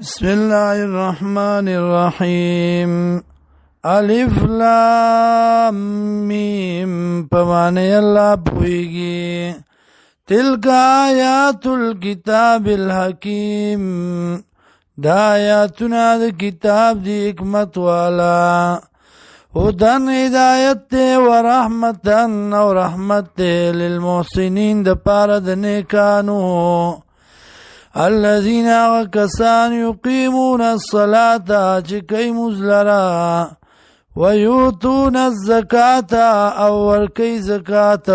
بسم الله الرحمن الرحيم الف لام میم پمانے اللہ پوئیگی تلک آیات الكتاب الحکیم دا آیاتنا دا کتاب دی حکمت والا ہدن ہدایت تے ورحمتن و رحمت تے للمحسنین دا پارد نیکانو الذين وكسان يقيمون الصلاة چكي مزلرا ويؤتون الزكاة او وركي زكاة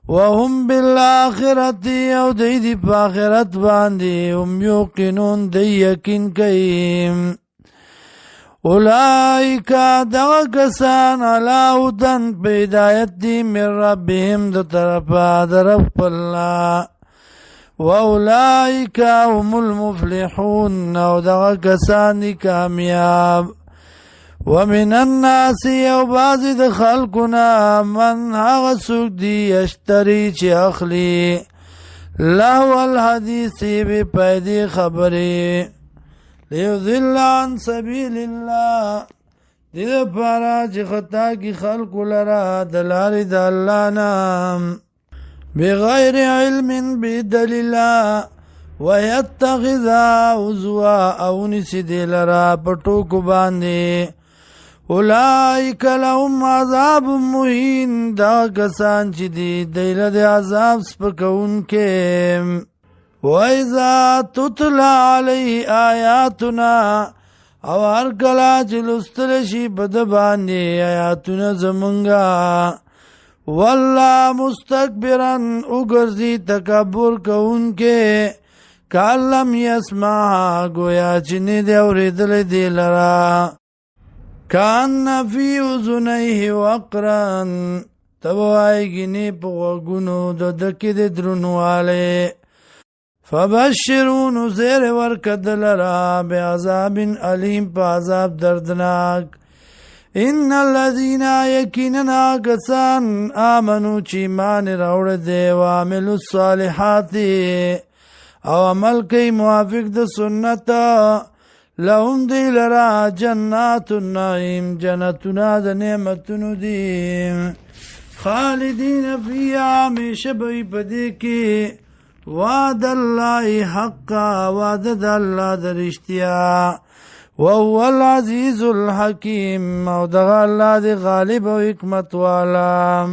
وهم بالآخرة او دي باخرت باندي هم يوقنون دي يقين كيم اولئك دغكسان على هدى بهدايت دي من ربهم دو طرفا درف الله وَأُولَئِكَ هُمُ الْمُفْلِحُونَ وَدَغَ كَسَانِ كَامِيَابِ وَمِنَ النَّاسِ وَبَعْضِ خَلْقُنَا مَنْ هَغَسُكْ دِي يَشْتَرِي چِ أَخْلِي لَهْوَ الْحَدِيثِ بِپَيْدِ خَبَرِ لِيُضِلَّ عَنْ سَبِيلِ اللَّهِ دِدَ پارا چِ خطا کی خلق لرا دلار دا اللہ نام بغير علم بدليل ويتخذ هزوا او نسد لرا پټوک باندې اولئک لهم عذاب مهین دا کسان چې دی دیل د عذاب سپکون کې وَإِذَا تُتْلَى عَلَيْهِ آیاتنا او هر کله چې لوستل شي بد باندې آیاتونه زمونږه واللہ مستکبرن اگرزی تکبر کون کے کالم یسمعها گویا چنی دے اوریدل دی لرا کان فی اذنیه وقرن تب آئی گنی پا غگونو دو دکی دی درنوالے فبشرون زیر ورکد لرا بی عذاب علیم پا عذاب دردناک ان الذين يكننا كسان امنوا چیمان راوڑ دے وعملوا الصالحات او عمل کئی موافق د سنت لهم دی لرا جنات النعیم جنتنا د نعمتونو دی خالدین فیها ہمیشہ بئی پدے کی وعد اللہ حقا وعد د اللہ د رشتیا وهو العزيز الحكيم او دغه الله دی غالب او حکمت والا